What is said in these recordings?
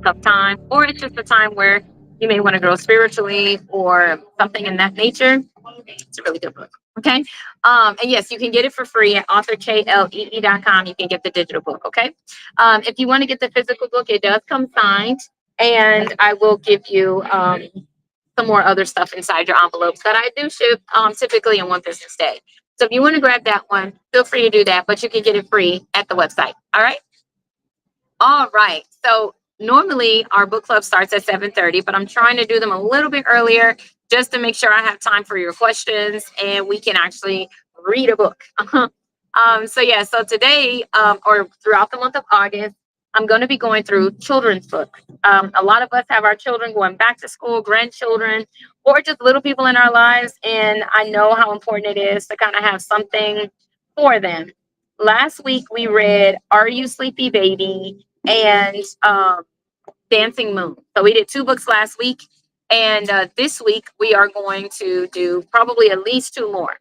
tough time, or it's just a time where you may want to grow spiritually or something in that nature, it's a really good book. Okay. And yes, you can get it for free at authorklee.com. You can get the digital book. Okay. If you want to get the physical book, it does come signed, and I will give you some more other stuff inside your envelopes that I do ship typically in one business day. So if you want to grab that one, feel free to do that, but you can get it free at the website. All right. All right. So normally our book club starts at 7:30, but I'm trying to do them a little bit earlier just to make sure I have time for your questions and we can actually read a book. So yeah, so today or throughout the month of August, I'm going to be going through children's books. A lot of us have our children going back to school, grandchildren, or just little people in our lives. And I know how important it is to kind of have something for them. Last week we read Are You Sleepy Baby and Dancing Moon. So we did two books last week. And this week we are going to do probably at least two more.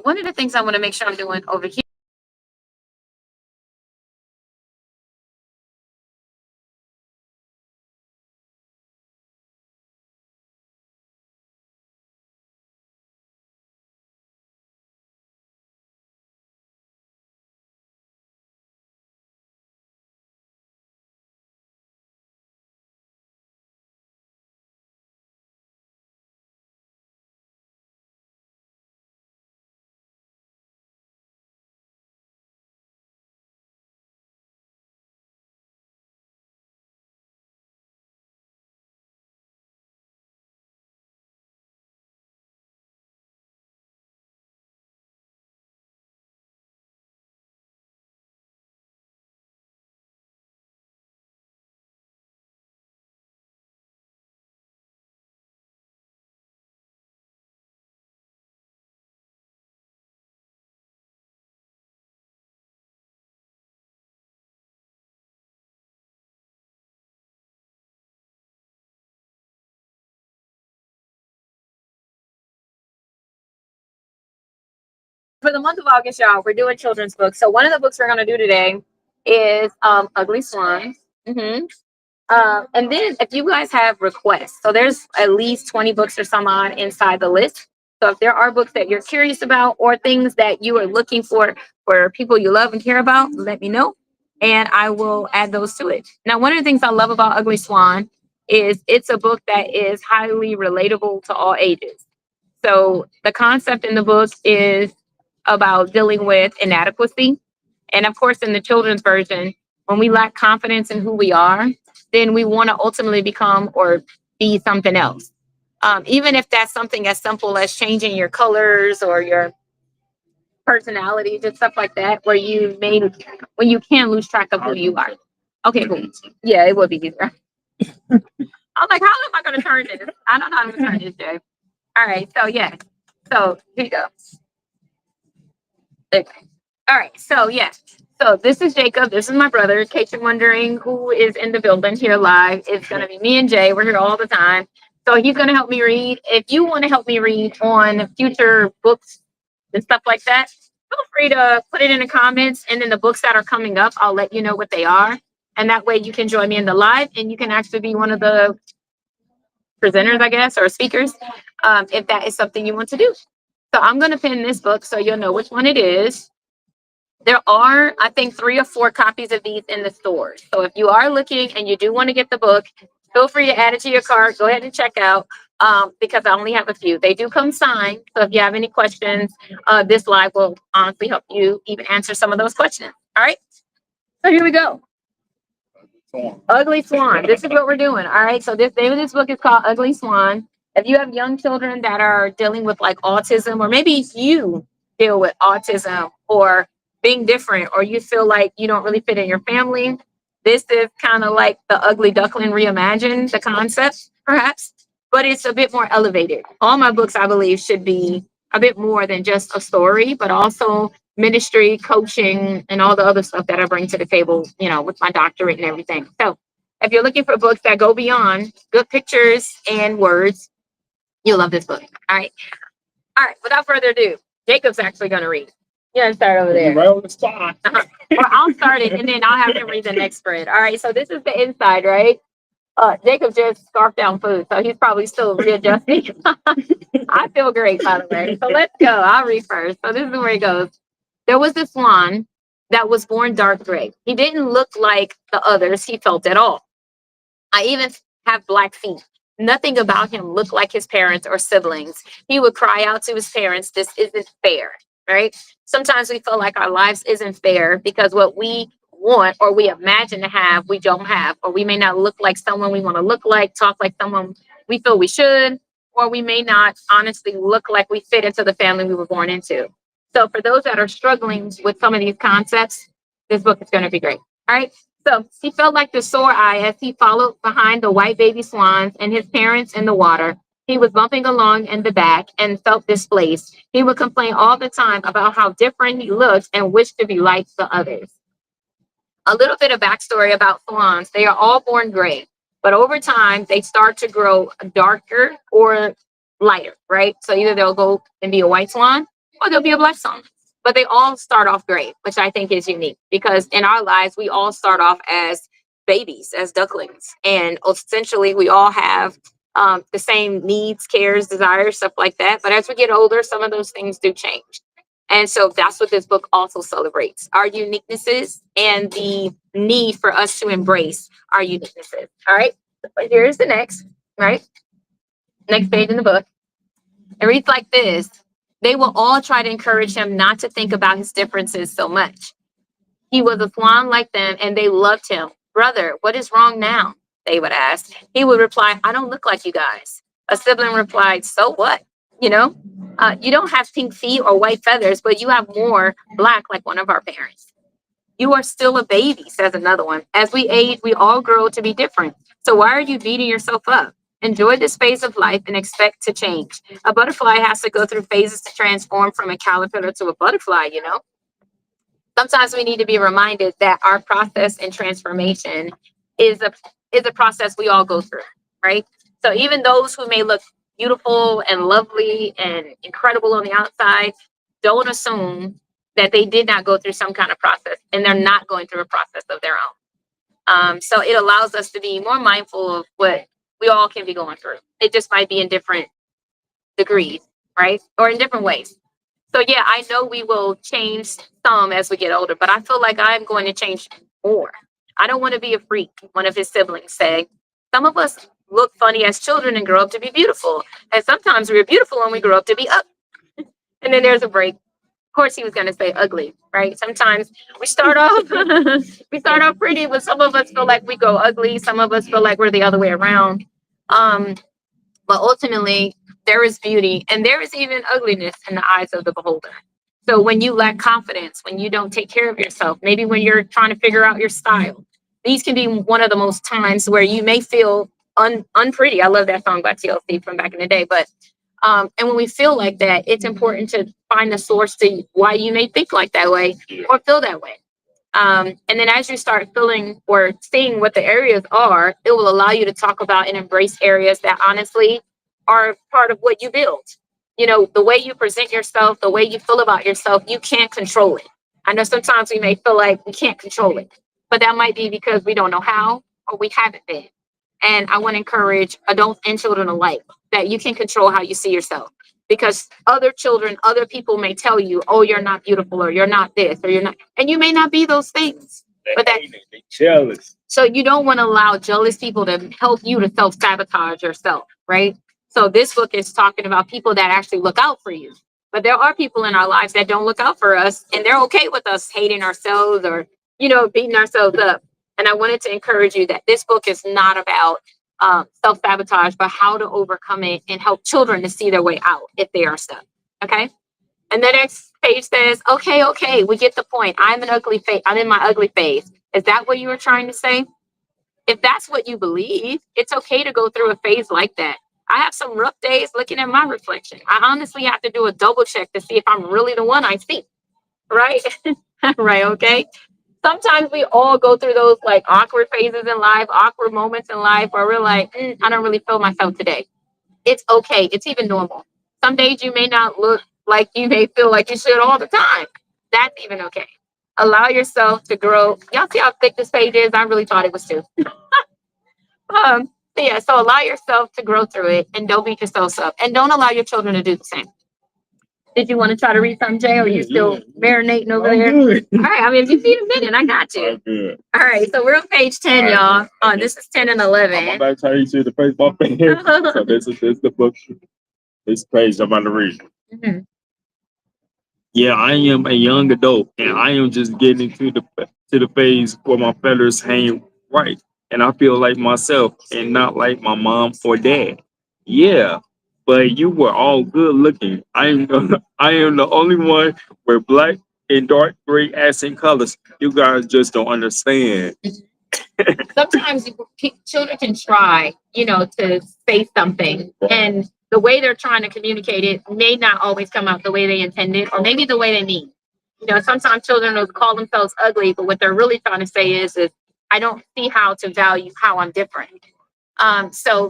One of the things I want to make sure I'm doing over here. For the month of August, y'all, we're doing children's books. So one of the books we're going to do today is Ugly Swan. hmm and then if you guys have requests, so there's at least 20 books or some on inside the list. So if there are books that you're curious about or things that you are looking for people you love and care about, let me know and I will add those to it. Now, one of the things I love about Ugly Swan is it's a book that is highly relatable to all ages. So the concept in the book is about dealing with inadequacy. And of course, in the children's version, when we lack confidence in who we are, then we want to ultimately become or be something else. Even if that's something as simple as changing your colors or your personality, just stuff like that, where you made when you can lose track of who you are. Okay, cool. Yeah, it would be easier. I was like, how am I going to turn this? I don't know how to turn this, Jay. All right, so yeah. So here you go. Okay. All right. So yeah. So this is Jacob. This is my brother. In case you're wondering who is in the building here live, it's gonna be me and Jay. We're here all the time. So he's gonna help me read. If you want to help me read on future books and stuff like that, feel free to put it in the comments. And then the books that are coming up, I'll let you know what they are. And that way you can join me in the live and you can actually be one of the presenters, I guess, or speakers, if that is something you want to do. So I'm going to pin this book so you'll know which one it is. There are, I think, 3 or 4 copies of these in the stores. So if you are looking and you do want to get the book, feel free to add it to your cart. Go ahead and check out because I only have a few. They do come signed. So if you have any questions, this live will honestly help you even answer some of those questions. All right. So here we go. Ugly Swan. This is what we're doing. All right. So this name of this book is called Ugly Swan. If you have young children that are dealing with like autism, or maybe you deal with autism or being different, or you feel like you don't really fit in your family, this is kind of like the Ugly Duckling reimagined, the concept, perhaps, but it's a bit more elevated. All my books, I believe, should be a bit more than just a story, but also ministry, coaching, and all the other stuff that I bring to the table, you know, with my doctorate and everything. So if you're looking for books that go beyond good pictures and words, you'll love this book. All right. All right. Without further ado, Jacob's actually going to read. Yeah, start over there. Right on the spot. Well, I'll start it and then I'll have him read the next spread. All right. So this is the inside, right? Jacob just scarfed down food, so he's probably still readjusting. I feel great, by the way. So let's go. I'll read first. So this is where it goes. There was this swan that was born dark gray. He didn't look like the others he felt at all. I even have black feet. Nothing about him looked like his parents or siblings. He would cry out to his parents, "This isn't fair," right? Sometimes we feel like our lives isn't fair because what we want or we imagine to have, we don't have, or we may not look like someone we want to look like, talk like someone we feel we should, or we may not honestly look like we fit into the family we were born into. So for those that are struggling with some of these concepts, this book is going to be great. All right. So he felt like the sore eye as he followed behind the white baby swans and his parents in the water. He was bumping along in the back and felt displaced. He would complain all the time about how different he looked and wished to be like the others. A little bit of backstory about swans. They are all born gray, but over time they start to grow darker or lighter, right? So either they'll go and be a white swan or they'll be a black swan. But they all start off gray, which I think is unique because in our lives, we all start off as babies, as ducklings. And essentially, we all have the same needs, cares, desires, stuff like that. But as we get older, some of those things do change. And so that's what this book also celebrates our uniquenesses and the need for us to embrace our uniquenesses. All right. Here's the next, right? Next page in the book. It reads like this. They will all try to encourage him not to think about his differences so much. He was a swan like them and they loved him. "Brother, what is wrong now?" they would ask. He would reply, "I don't look like you guys." A sibling replied, "So what? You know, you don't have pink feet or white feathers, but you have more black like one of our parents." "You are still a baby," says another one. "As we age, we all grow to be different. So why are you beating yourself up? Enjoy this phase of life and expect to change. A butterfly has to go through phases to transform from a caterpillar to a butterfly, you know." Sometimes we need to be reminded that our process and transformation is a process we all go through, right? So even those who may look beautiful and lovely and incredible on the outside, don't assume that they did not go through some kind of process and they're not going through a process of their own. So it allows us to be more mindful of what we all can be going through. It just might be in different degrees, right? Or in different ways. So yeah, I know we will change some as we get older, but I feel like I'm going to change more. I don't want to be a freak, one of his siblings said. Some of us look funny as children and grow up to be beautiful. And sometimes we're beautiful and we grow up to be ugly. And then there's a break. Of course he was gonna say ugly, right? Sometimes we start off we start off pretty, but some of us feel like we go ugly. Some of us feel like we're the other way around. Um, but ultimately, there is beauty and there is even ugliness in the eyes of the beholder. So when you lack confidence, when you don't take care of yourself, maybe when you're trying to figure out your style, these can be one of the most times where you may feel unpretty. I love that song by TLC from back in the day. But and when we feel like that, it's important to find the source to why you may think like that way or feel that way. And then as you start feeling or seeing what the areas are, it will allow you to talk about and embrace areas that honestly are part of what you build. You know, the way you present yourself, the way you feel about yourself, you can't control it. I know sometimes we may feel like we can't control it, but that might be because we don't know how or we haven't been. And I want to encourage adults and children alike that you can control how you see yourself because other children, other people may tell you, "Oh, you're not beautiful," or "You're not this," or "You're not," and you may not be those things. But that they jealous. So you don't want to allow jealous people to help you to self sabotage yourself, right? So this book is talking about people that actually look out for you. But there are people in our lives that don't look out for us, and they're okay with us hating ourselves or beating ourselves up. And I wanted to encourage you that this book is not about self sabotage, but how to overcome it and help children to see their way out if they are stuck. Okay. And the next page says, "Okay, okay, we get the point. I'm an ugly face. I'm in my ugly phase." Is that what you were trying to say? If that's what you believe, it's okay to go through a phase like that. I have some rough days looking at my reflection. I honestly have to do a double check to see if I'm really the one I see. Right? Right. Okay. Sometimes we all go through those like awkward phases in life, awkward moments in life where we're like, I don't really feel myself today. It's okay. It's even normal. Some days you may not look like you may feel like you should all the time. That's even okay. Allow yourself to grow. Y'all see how thick this page is? I really thought it was too. So allow yourself to grow through it and don't beat yourself up. And don't allow your children to do the same. Did you want to try to read something, Jay? Or are you still marinating over there? Good. All right. I mean, if you need a minute, I got you. Good. All right. So we're on page 10, y'all. This is 10 and 11. I'm about to tell you to the face my face. So this is the book. This page I'm about to read. Mm-hmm. Yeah, I am a young adult, and I am just getting to the phase where my feathers hang right, and I feel like myself, and not like my mom or dad. Yeah, but you were all good looking. I am the only one with black and dark gray accent colors. You guys just don't understand. Sometimes children can try, to say something, and the way they're trying to communicate it may not always come out the way they intended, or maybe the way they mean. Sometimes children will call themselves ugly, but what they're really trying to say is I don't see how to value how I'm different. So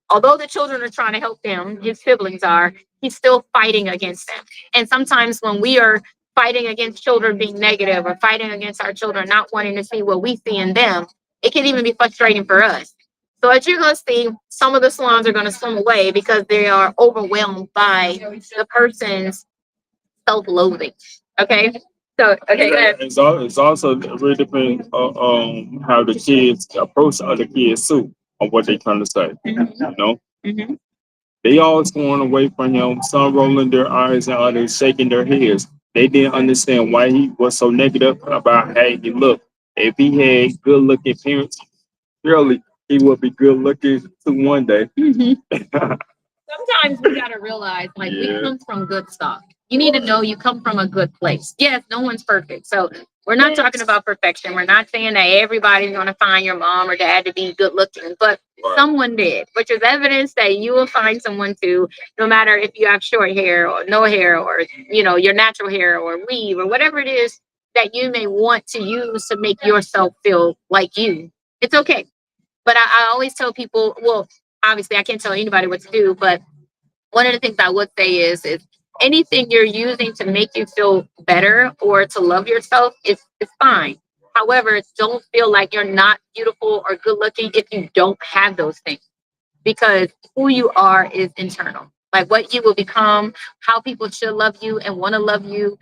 although the children are trying to help him, his siblings are, he's still fighting against them. And sometimes when we are fighting against children being negative or fighting against our children not wanting to see what we see in them, it can even be frustrating for us. So as you're going to see, some of the swans are going to swim away because they are overwhelmed by the person's self-loathing. Okay. So okay, it's also really depends on how the kids approach other kids too, on what they trying to say. Mm-hmm. They all sworn away from him, some rolling their eyes and others shaking their heads. They didn't understand why he was so negative about how he looked. If he had good looking parents, surely he would be good looking too one day. Mm-hmm. Sometimes we gotta realize, like, we come from good stuff. You need to know you come from a good place. Yes, no one's perfect. So we're not talking about perfection. We're not saying that everybody's gonna find your mom or dad to be good looking, but someone did, which is evidence that you will find someone too, no matter if you have short hair or no hair or your natural hair or weave or whatever it is that you may want to use to make yourself feel like you. It's okay. But I always tell people, well, obviously I can't tell anybody what to do, but one of the things I would say is anything you're using to make you feel better or to love yourself is fine. However, don't feel like you're not beautiful or good looking if you don't have those things, because who you are is internal. Like what you will become, how people should love you and want to love you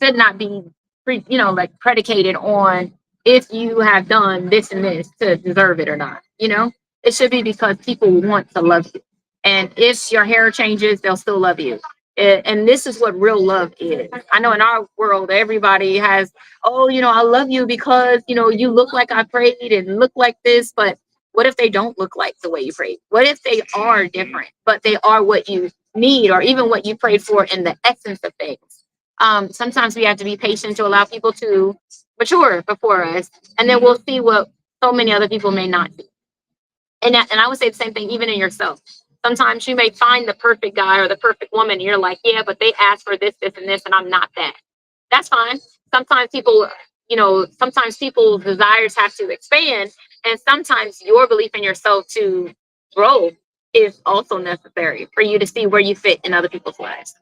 should not be like predicated on if you have done this and this to deserve it or not. It should be because people want to love you, and if your hair changes they'll still love you. And this is what real love is. I know in our world everybody has, oh, I love you because you look like I prayed and look like this. But what if they don't look like the way you prayed? What if they are different but they are what you need, or even what you prayed for in the essence of things? Sometimes we have to be patient to allow people to mature before us, and then we'll see what so many other people may not see. And I would say the same thing even in yourself. Sometimes you may find the perfect guy or the perfect woman, and you're like, yeah, but they asked for this, this, and this, and I'm not that. That's fine. Sometimes sometimes people's desires have to expand, and sometimes your belief in yourself to grow is also necessary for you to see where you fit in other people's lives.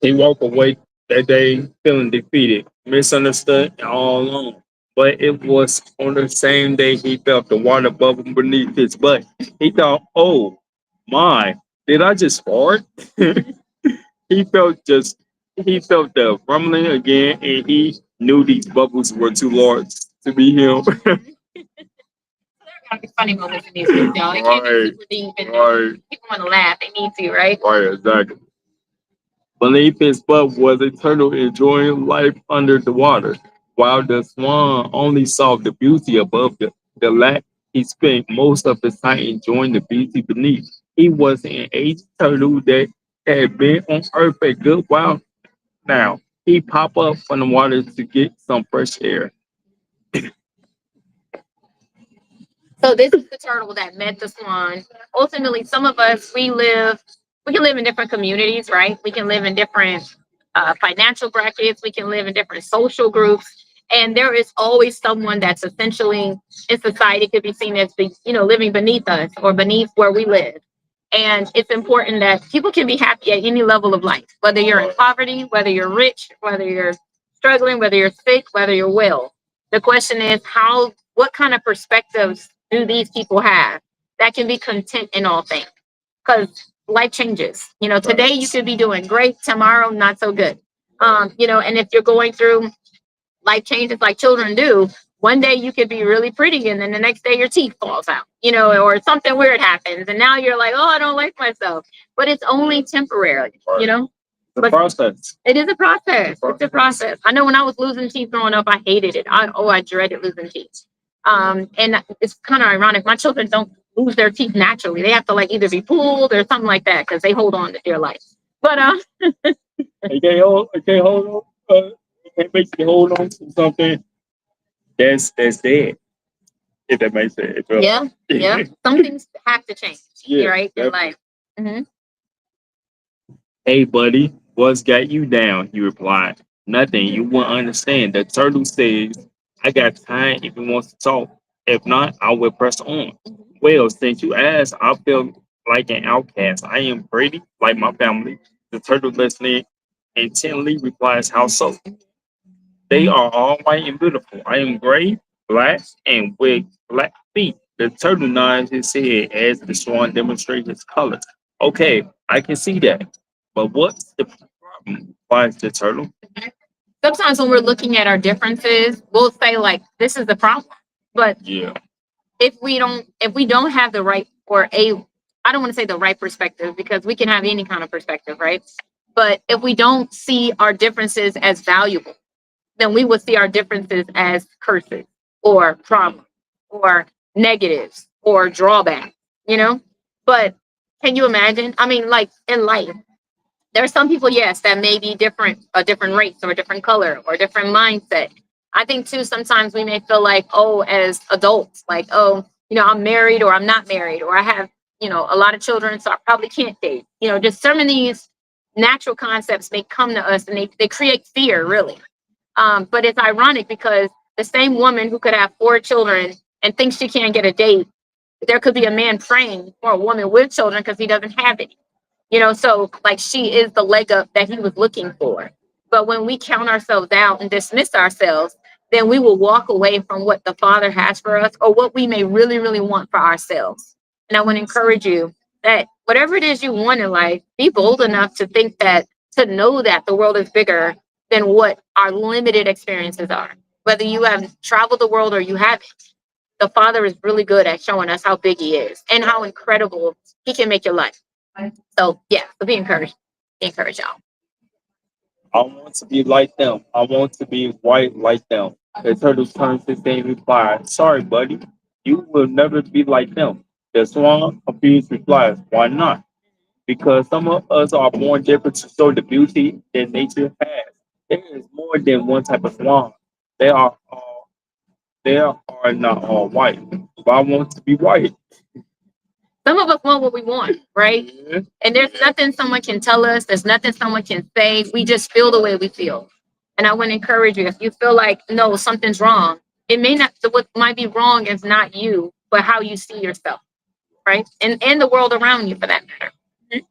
He walked away that day feeling defeated, misunderstood, and all alone. But it was on the same day he felt the water bubbling beneath his butt. He thought, oh my, did I just fart? he felt just he felt the rumbling again, and he knew these bubbles were too large to be him. Gotta be funny moments in these things, y'all. It can't be super deep and people want to laugh. They need to, right? Right, exactly. Beneath his butt was a turtle enjoying life under the water, while the swan only saw the beauty above the lack. He spent most of his time enjoying the beauty beneath. He was an aged turtle that had been on Earth a good while now. He popped up from the water to get some fresh air. So this is the turtle that met the swan. Ultimately, some of us, we can live in different communities, right? We can live in different financial brackets. We can live in different social groups. And there is always someone that's essentially in society could be seen as, living beneath us or beneath where we live. And it's important that people can be happy at any level of life, whether you're in poverty, whether you're rich, whether you're struggling, whether you're sick, whether you're well. The question is, how what kind of perspectives do these people have that can be content in all things? Because life changes. You know, today you could be doing great, tomorrow not so good. You know, and if you're going through life changes like children do, one day you could be really pretty and then the next day your teeth falls out, you know, or something weird happens and now you're like, oh, I don't like myself. But it's only temporary, you know. The But process. it is a process. It's a process. I know when I was losing teeth growing up, I hated it. I dreaded losing teeth. And it's kind of ironic. My children don't lose their teeth naturally. They have to like either be pulled or something like that because they hold on to their life. But They can't hold on. You can't make you hold on to something that's dead. If that makes sense. yeah, yeah, some things have to change, Yeah. right, in life. Hmm. Hey, buddy, what's got you down? He replied. Nothing. You won't understand. The turtle says, I got time if he wants to talk. If not, I will press on. Well, since you asked, I feel like an outcast. I am pretty, like my family. The turtle listening intently replies, how so? They are all white and beautiful. I am gray, black, and with black feet. The turtle nods his head as the swan demonstrates its colors. Okay, I can see that. But what's the problem? Why is the turtle? Sometimes when we're looking at our differences, we'll say like, "This is the problem," but Yeah. if we don't have the right or a I don't want to say the right perspective because we can have any kind of perspective, right? But if we don't see our differences as valuable, then we will see our differences as curses or problems or negatives or drawbacks, you know? But can you imagine? I mean, like in life, there are some people, yes, that may be different, a different race or a different color or a different mindset. I think too, sometimes we may feel like, oh, as adults, like, oh, you know, I'm married or I'm not married, or I have, you know, a lot of children, so I probably can't date. You know, just some of these natural concepts may come to us and they create fear, really. But it's ironic because the same woman who could have 4 children and thinks she can't get a date, there could be a man praying for a woman with children because he doesn't have any. You know, so like she is the leg up that he was looking for. But when we count ourselves out and dismiss ourselves, then we will walk away from what the Father has for us or what we may really, really want for ourselves. And I want to encourage you that whatever it is you want in life, be bold enough to think that, to know that the world is bigger than what our limited experiences are. Whether you have traveled the world or you haven't, the Father is really good at showing us how big He is and how incredible He can make your life. So yeah, so be encouraged. Be encouraged, y'all. I want to be like them. I want to be white like them. The turtle turns his head and replies, sorry, buddy. You will never be like them. The swan confused replies, why not? Because some of us are born different to show the beauty that nature has. There is more than one type of swan. They are all they are not all white. But I want to be white. Some of us want what we want, right? Yeah. And there's nothing someone can tell us. There's nothing someone can say. We just feel the way we feel. And I want to encourage you, if you feel like, no, something's wrong, it may not, what might be wrong is not you, but how you see yourself, right? And the world around you for that matter. You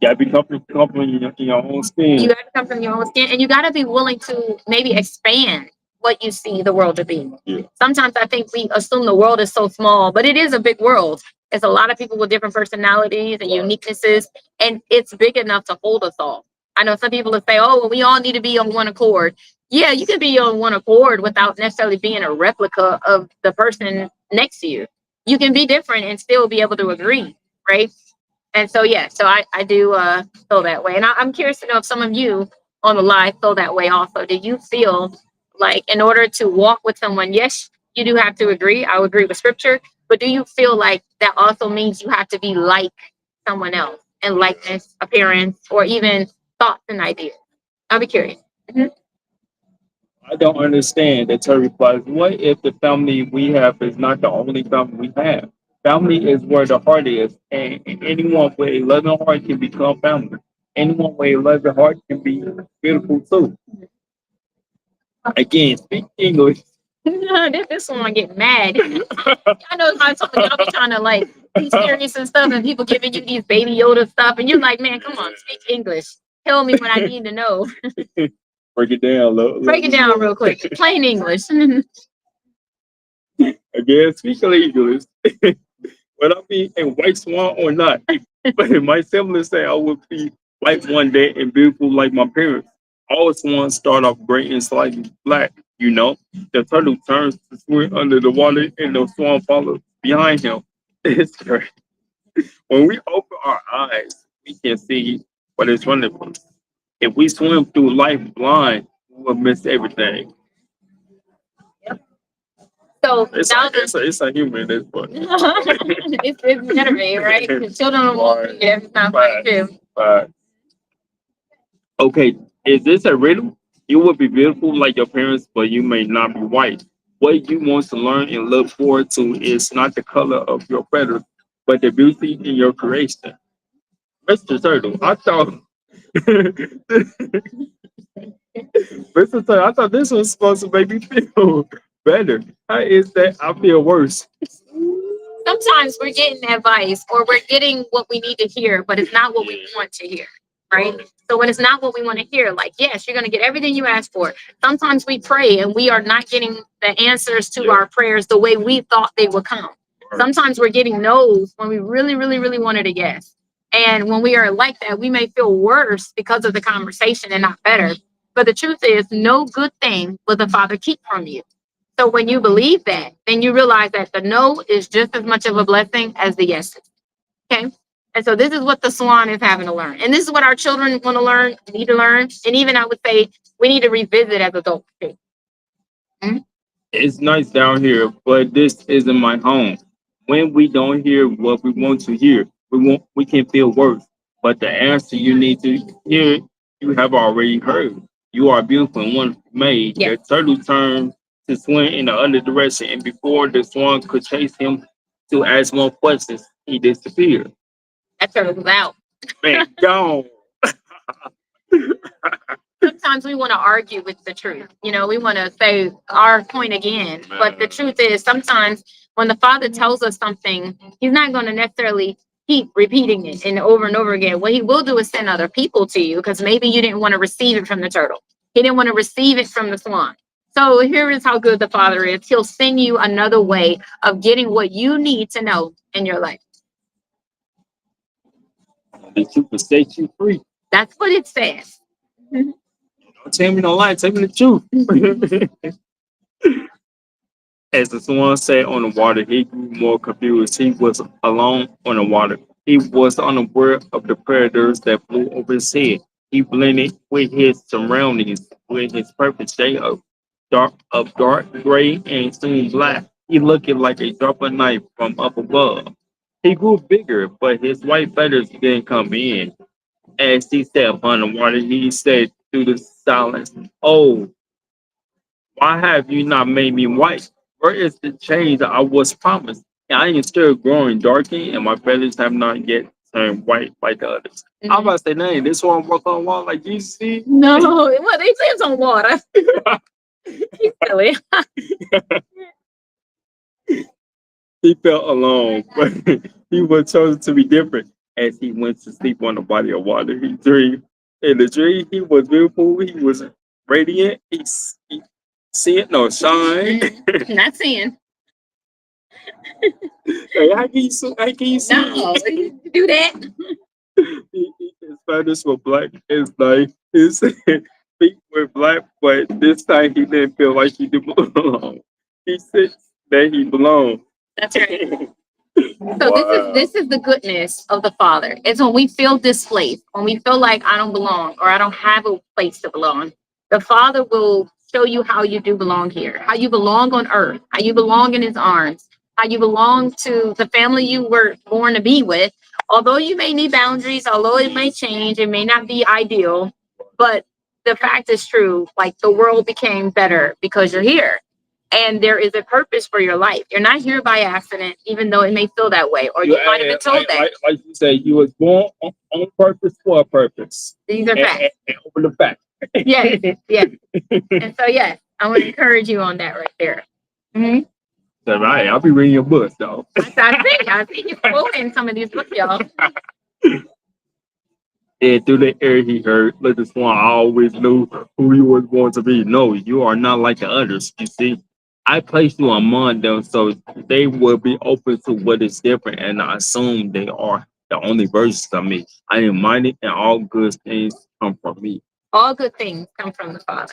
gotta be comfortable in your own You skin. got to come from your own skin and you got to be willing to maybe expand what you see the world to be. Yeah. Sometimes I think we assume the world is so small, but it is a big world. There's a lot of people with different personalities and uniquenesses, and it's big enough to hold us all. I know some people will say, oh, well, we all need to be on one accord. Yeah, you can be on one accord without necessarily being a replica of the person next to you. You can be different and still be able to agree, right? And so, yeah, so I do feel that way. And I'm curious to know if some of you on the live feel that way also. Do you feel like in order to walk with someone, yes, you do have to agree. I would agree with scripture. But do you feel like that also means you have to be like someone else in likeness, appearance, or even thoughts and ideas? I'll be curious. Mhm. I don't understand. The Terry replies, what if the family we have is not the only family we have? Family is where the heart is, and anyone with a loving heart can become family. Anyone with a loving heart can be beautiful too. Again, speak English. This one get mad. I know how y'all be trying to like be serious and stuff, and people giving you these baby Yoda stuff, and you're like, man, come on, speak English. Tell me what I need to know. Break it down, Break it down real quick. Plain English. Again, speak English. Whether I be a white swan or not. But my siblings say I would be white one day and beautiful like my parents. All swans start off gray and slightly black, you know. The turtle turns to swim under the water and the swan follows behind him. It's great. When we open our eyes, we can see what is running from us. If we swim through life blind, we will miss everything. So It's now a, it's a, it's a humor in this book. it's gonna be right. The children will Right. be every time Right. too. Right. Okay, is this a riddle? You will be beautiful like your parents, but you may not be white. What you want to learn and look forward to is not the color of your feathers, but the beauty in your creation. Mr. Turtle, I thought Mr. Turtle, I thought this was supposed to make me feel better. How is that I feel worse? Sometimes we're getting advice or we're getting what we need to hear, but it's not what we want to hear, right? So when it's not what we want to hear, like, yes, you're going to get everything you ask for. Sometimes we pray and we are not getting the answers to our prayers the way we thought they would come. Sometimes we're getting no's when we really, really, really wanted a yes. And when we are like that, we may feel worse because of the conversation and not better. But the truth is, no good thing will the Father keep from you. So when you believe that, then you realize that the no is just as much of a blessing as the yes. Okay. And so this is what the swan is having to learn. And this is what our children want to learn, need to learn. And even I would say we need to revisit as adults too. Mhm. It's nice down here, but this isn't my home. When we don't hear what we want to hear, we can feel worse. But the answer you need to hear, you have already heard. You are beautiful and wonderfully made. Yeah. The turtle turned to swim in the other direction, and before the swan could chase him to ask more questions, he disappeared. That turtle was out. Man, gone. Sometimes we want to argue with the truth. You know, we want to say our point again. But the truth is, sometimes when the Father tells us something, He's not going to necessarily keep repeating it and over again. What He will do is send other people to you because maybe you didn't want to receive it from the turtle. He didn't want to receive it from the swan. So here is how good the Father is. He'll send you another way of getting what you need to know in your life. The truth will set you free. That's what it says. Don't tell me no lie, tell me the truth. As the swan sat on the water, he grew more confused. He was alone on the water. He was unaware of the predators that flew over his head. He blended with his surroundings, with his perfect shade of dark gray and soon black. He looked like a sharper knife from up above. He grew bigger, but his white feathers didn't come in. As he sat upon the water, he said through the silence, "Oh, why have you not made me white? Where is the change that I was promised? And I am still growing darky, and my feathers have not yet turned white like the others." I'm about to say, "Dang, this one walk on water like you see." No, well, they lives on water. He's silly. He felt alone, but he was chosen to be different. As he went to sleep on the body of water, he dreamed. In the dream, he was beautiful. He was radiant. He see it, no shine. Not seeing. Hey, how can you see? No, do that. His feathers were black. His like his feet were black, but this time he didn't feel like he did belong. He said that he belonged. That's right. So this is the goodness of the Father. It's when we feel displaced, when we feel like I don't belong or I don't have a place to belong. The Father will show you how you do belong here, how you belong on earth, how you belong in His arms, how you belong to the family you were born to be with. Although you may need boundaries, although it may change, it may not be ideal, but the fact is true. Like the world became better because you're here. And there is a purpose for your life. You're not here by accident, even though it may feel that way, or you might have been told that. Like you say, you was born on purpose for a purpose. These are facts. And over the fact. Yes, yes. And so, yes, I want to encourage you on that right there. Mm-hmm. So, right, I'll be reading your books, though. I see you quoting some of these books, y'all. And through the air he heard, "Let the swan, I always knew who you was born to be. No, you are not like the others, you see. I place you among them so they will be open to what is different, and I assume they are the only versions of me. I am mighty, and all good things come from me. All good things come from the Father.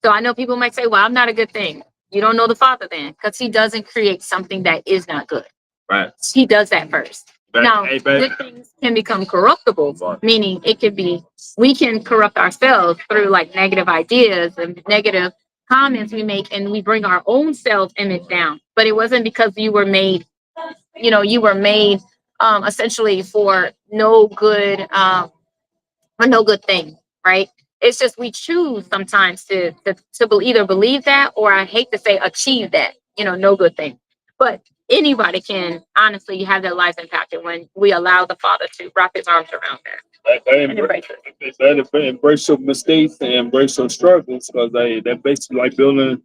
So I know people might say, well, I'm not a good thing. You don't know the Father then, because he doesn't create something that is not good. Right. He does that first. Now, Hey, baby. good things can become corruptible, meaning it could be, we can corrupt ourselves through like negative ideas and negative comments we make, and we bring our own self image down. But it wasn't because you were made, you were made essentially for no good or no good thing, right? It's just we choose sometimes to either believe that, or I hate to say achieve that, no good thing. But anybody can honestly have their lives impacted when we allow the Father to wrap his arms around them. Embrace your mistakes and embrace your struggles, because they're basically like building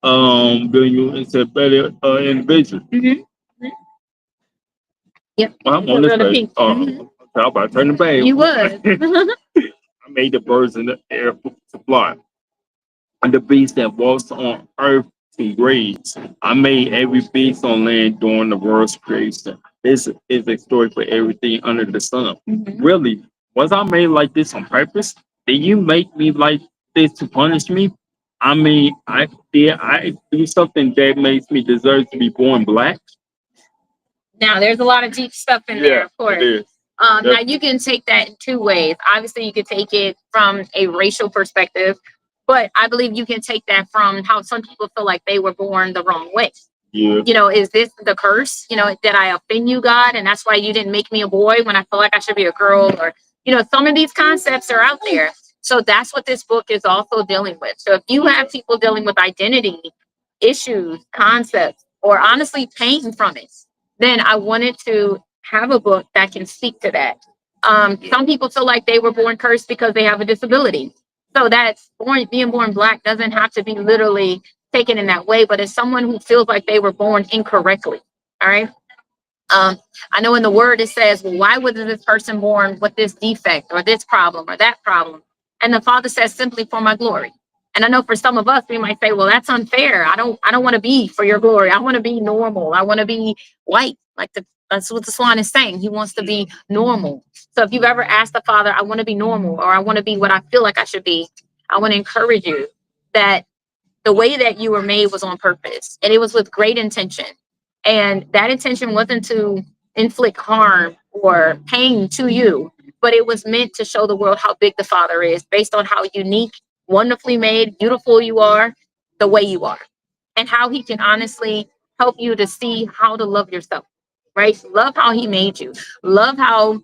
you into a better individual. Mm-hmm. Yep. Well, I'm on this page. Mhm. I'm about to turn the page. You was. I made the birds in the air to fly, and the beast that walks on earth to graze. I made every beast on land during the world's creation. This is a story for everything under the sun. Mhm. Really, was I made like this on purpose? Did you make me like this to punish me? I mean, I do something that makes me deserve to be born black. Now, there's a lot of deep stuff in there, of course. It is. Now, you can take that in two ways. Obviously, you could take it from a racial perspective, but I believe you can take that from how some people feel like they were born the wrong way. Yeah. Is this the curse? Did I offend you, God? And that's why you didn't make me a boy when I feel like I should be a girl? Or, some of these concepts are out there. So that's what this book is also dealing with. So if you have people dealing with identity issues, concepts, or honestly pain from it, then I wanted to have a book that can speak to that. Some people feel like they were born cursed because they have a disability. So that's being born black doesn't have to be literally taken in that way, but as someone who feels like they were born incorrectly. All right. I know in the word it says, well, why was this person born with this defect or this problem or that problem? And the Father says, simply for my glory. And I know for some of us, we might say, well, that's unfair. I don't want to be for your glory. I want to be normal. I want to be white. That's what the swan is saying. He wants to be normal. So if you've ever asked the Father, I want to be normal, or I want to be what I feel like I should be, I want to encourage you that the way that you were made was on purpose, and it was with great intention. And that intention wasn't to inflict harm or pain to you, but it was meant to show the world how big the Father is based on how unique, wonderfully made, beautiful you are, the way you are, and how he can honestly help you to see how to love yourself, right? Love how he made you. Love how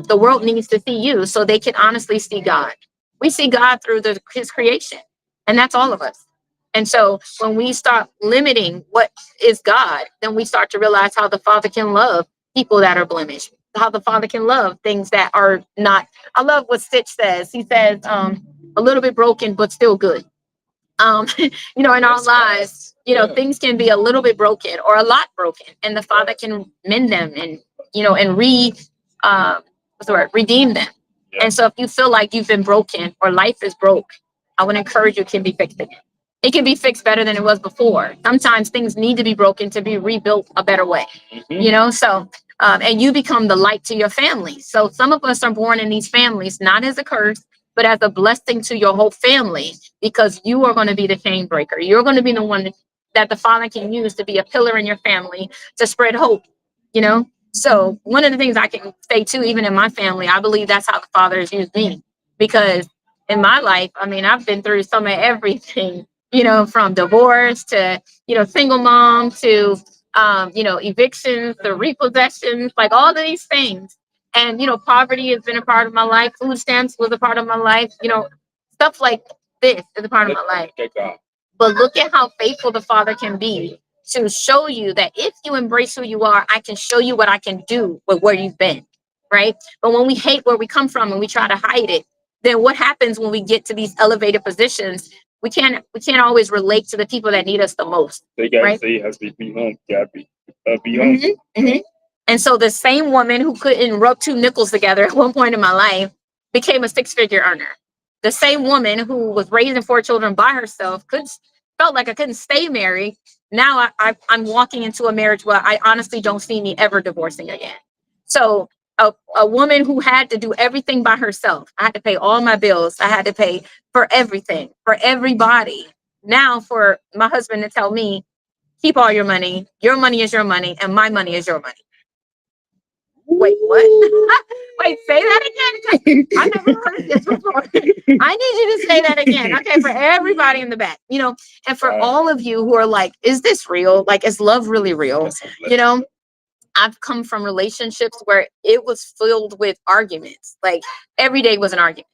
the world needs to see you so they can honestly see God. We see God through his creation, and that's all of us. And so when we start limiting what is God, then we start to realize how the Father can love people that are blemished, how the Father can love things that are not. I love what Stitch says. He says, a little bit broken, but still good. In our lives, things can be a little bit broken or a lot broken, and the Father can mend them uh, what's the word? Redeem them. And so if you feel like you've been broken or life is broke, I would encourage you, it can be fixed again. It can be fixed better than it was before. Sometimes things need to be broken to be rebuilt a better way, so, and you become the light to your family. So some of us are born in these families, not as a curse, but as a blessing to your whole family, because you are going to be the chain breaker. You're going to be the one that the Father can use to be a pillar in your family to spread hope, So one of the things I can say too, even in my family, I believe that's how the Father has used me, because in my life, I mean, I've been through some of everything, from divorce to, single mom to, evictions to repossessions, like all of these things. And, poverty has been a part of my life. Food stamps was a part of my life, stuff like this is a part of my life. But look at how faithful the Father can be to show you that if you embrace who you are, I can show you what I can do with where you've been, right? But when we hate where we come from and we try to hide it, then what happens when we get to these elevated positions? We can't always relate to the people that need us the most. They got to right? say it has to be home. Got to be home. Mm-hmm. And so the same woman who couldn't rub two nickels together at one point in my life became a six-figure earner. The same woman who was raising four children by herself felt like I couldn't stay married. Now I'm walking into a marriage where I honestly don't see me ever divorcing again. So a woman who had to do everything by herself. I had to pay all my bills. I had to pay for everything, for everybody. Now for my husband to tell me, keep all your money is your money, and my money is your money. Wait, what? Wait, say that again. I never heard this before. I need you to say that again. Okay, for everybody in the back, and for all of you who are like, is this real? Like, is love really real? You know, I've come from relationships where it was filled with arguments. Like every day was an argument.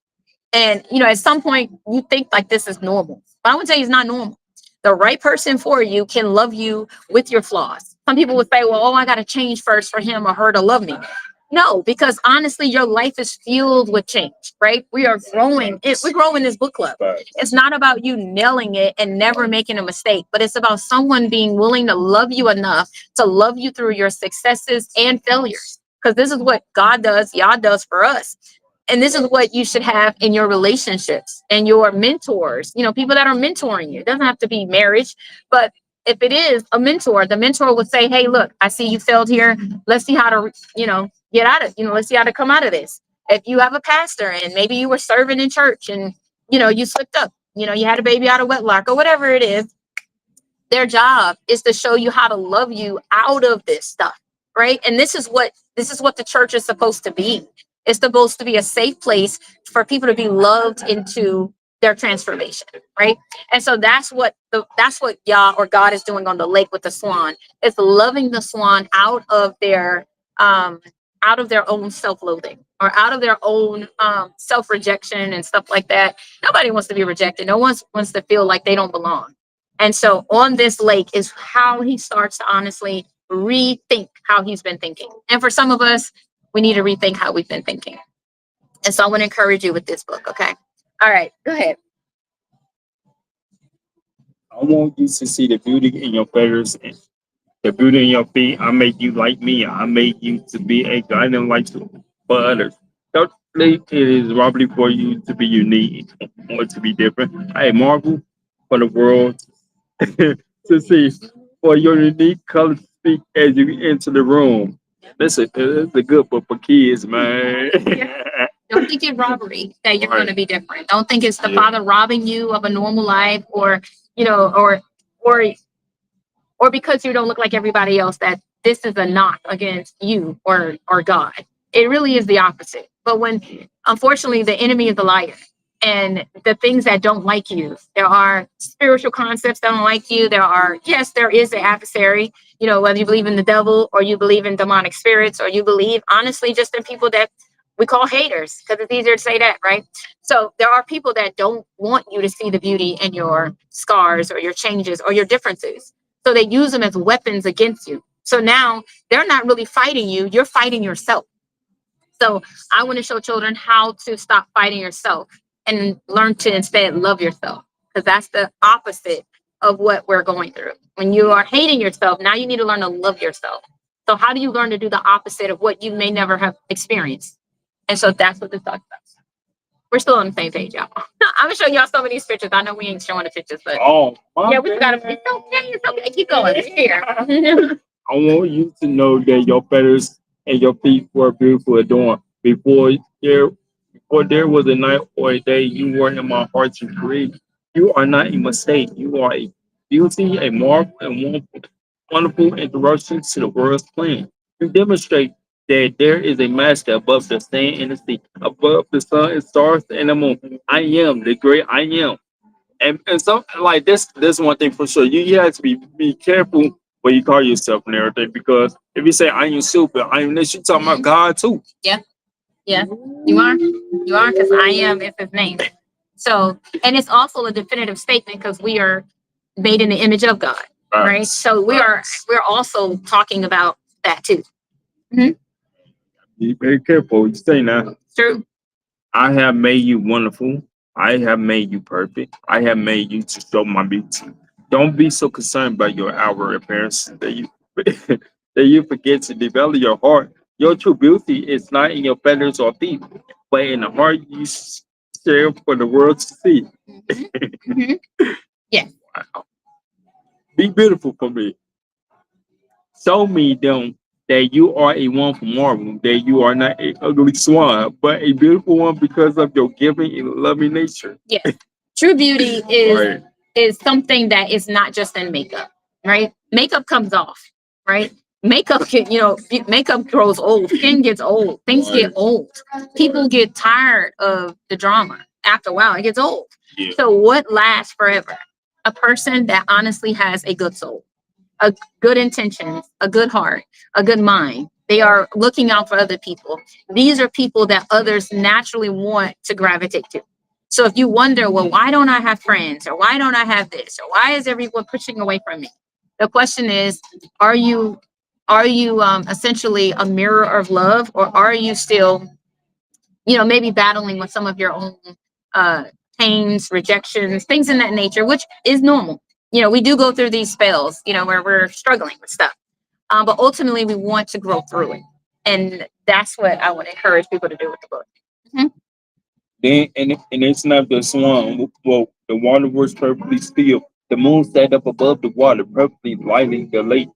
And at some point you think like this is normal. But I would say it's not normal. The right person for you can love you with your flaws. Some people would say, well, I got to change first for him or her to love me. No, because honestly, your life is filled with change, right? We are growing. We grow in this book club. It's not about you nailing it and never making a mistake, but it's about someone being willing to love you enough to love you through your successes and failures. Because this is what God does, Yah does for us. And this is what you should have in your relationships and your mentors, people that are mentoring you. It doesn't have to be marriage, but if it is a mentor, the mentor would say, hey, look, I see you failed here. Let's see how to, get out of, let's see how to come out of this. If you have a pastor and maybe you were serving in church and, you slipped up, you had a baby out of wedlock or whatever it is, their job is to show you how to love you out of this stuff. Right. And this is what the church is supposed to be. It's supposed to be a safe place for people to be loved into their transformation, right? And so that's what Yah or God is doing on the lake with the swan. It's loving the swan out of their own self-loathing or out of their own self-rejection and stuff like that. Nobody wants to be rejected. No one wants to feel like they don't belong. And so on this lake is how he starts to honestly rethink how he's been thinking. And for some of us, we need to rethink how we've been thinking. And so I want to encourage you with this book. Okay. All right. Go ahead. I want you to see the beauty in your feathers and the beauty in your feet. I made you like me. I made you to be a guiding light for others. Thirdly, it is robbery for you to be unique or to be different. I marvel for the world to see, for your unique colors speak as you enter the room. Listen, it's a good book for kids, man. Don't think it's robbery that you're Right. going to be different. Don't think it's the Yeah. Father robbing you of a normal life or, or because you don't look like everybody else that this is a knock against you or God. It really is the opposite. But when unfortunately the enemy is a liar and the things that don't like you, there are spiritual concepts that don't like you. There is an adversary, whether you believe in the devil or you believe in demonic spirits or you believe honestly just in people that we call haters because it's easier to say that, right? So there are people that don't want you to see the beauty in your scars or your changes or your differences. So they use them as weapons against you. So now they're not really fighting you, you're fighting yourself. So I want to show children how to stop fighting yourself and learn to instead love yourself, because that's the opposite of what we're going through. When you are hating yourself, now you need to learn to love yourself. So how do you learn to do the opposite of what you may never have experienced? And so that's what this talks about. We're still on the same page, y'all. I'm gonna show y'all some of these pictures. I know we ain't showing the pictures, but yeah, we gotta. It's okay. It's okay. Keep going. We're here. I want you to know that your feathers and your feet were beautiful adorned. Before there was a night or a day, you were in my heart to create. You are not a mistake. You are a beauty, a marvel, and wonderful interruption to the world's plan. You demonstrate that there is a master above the sand and the sea, above the sun and stars and the moon. I am the great I am. And so like this one thing for sure. You have to be careful what you call yourself and everything, because if you say I am super, I am this, you talking about God too. Yeah, you are, because I am is his name. So, and it's also a definitive statement because we are made in the image of God, right? So we're also talking about that too. Be very careful what you say now. True. I have made you wonderful. I have made you perfect. I have made you to show my beauty. Don't be so concerned by your outward appearance that you that you forget to develop your heart. Your true beauty is not in your feathers or feet, but in the heart you share for the world to see. Yeah. Wow. Be beautiful for me. Show me them that you are a one from Marvel, that you are not a ugly swan, but a beautiful one because of your giving and loving nature. Yes. True beauty Right. is something that is not just in makeup, right? Makeup comes off, right? Makeup get, makeup grows old, skin gets old, things get Right. old. People get tired of the drama. After a while, it gets old. Yeah. So what lasts forever? A person that honestly has a good soul, a good intentions, a good heart, a good mind. They are looking out for other people. These are people that others naturally want to gravitate to. So if you wonder, well, why don't I have friends, or why don't I have this, or why is everyone pushing away from me? The question is, are you essentially a mirror of love, or are you still, maybe battling with some of your own uh, pains, rejections, things in that nature, which is normal. We do go through these spells, where we're struggling with stuff. But ultimately, we want to grow through it. And that's what I would encourage people to do with the book. Mhm. Then and it's not the swan. Well, the water was perfectly still. The moon sat up above the water, perfectly lighting the lake.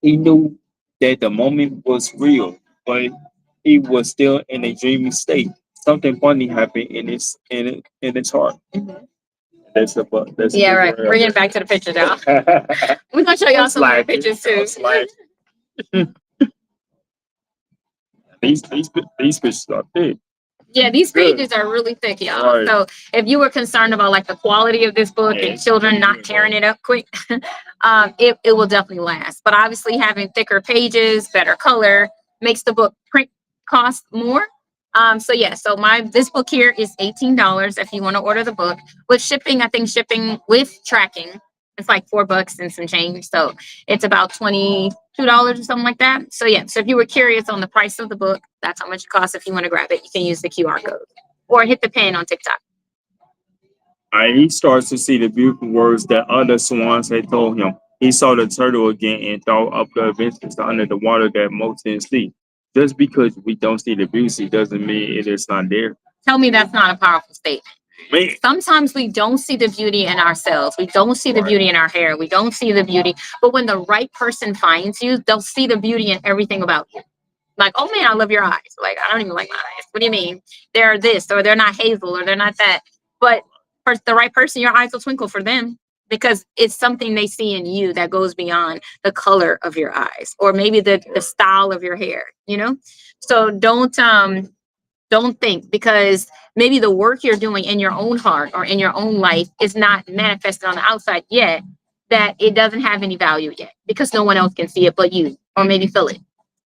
He knew that the moment was real, but he was still in a dreamy state. Something funny happened in his heart. Mhm. That's the book. That's Yeah, the right. word. We're getting back to the picture now. We're going to show y'all some more pictures too. These pictures are thick. Yeah, these Good. pages are really thick, y'all. Right. So if you were concerned about like the quality of this book and children not tearing it up quick, it will definitely last. But obviously having thicker pages, better color makes the book print cost more. So yeah, so this book here is $18 if you want to order the book. With shipping, I think shipping with tracking, it's like $4 and some change. So it's about $22 or something like that. So yeah, so if you were curious on the price of the book, that's how much it costs. If you want to grab it, you can use the QR code or hit the pin on TikTok. And he starts to see the beautiful words that other swans had told him. He saw the turtle again and thought of the adventures under the water that most didn't see. Just because we don't see the beauty doesn't mean it is not there. Tell me that's not a powerful statement. Man. Sometimes we don't see the beauty in ourselves. We don't see the beauty in our hair. We don't see the beauty. But when the right person finds you, they'll see the beauty in everything about you. Like, oh man, I love your eyes. Like, I don't even like my eyes. What do you mean? They're this, or they're not hazel, or they're not that. But for the right person, your eyes will twinkle for them because it's something they see in you that goes beyond the color of your eyes, or maybe the style of your hair, So don't think because maybe the work you're doing in your own heart or in your own life is not manifested on the outside yet, that it doesn't have any value yet because no one else can see it but you, or maybe feel it.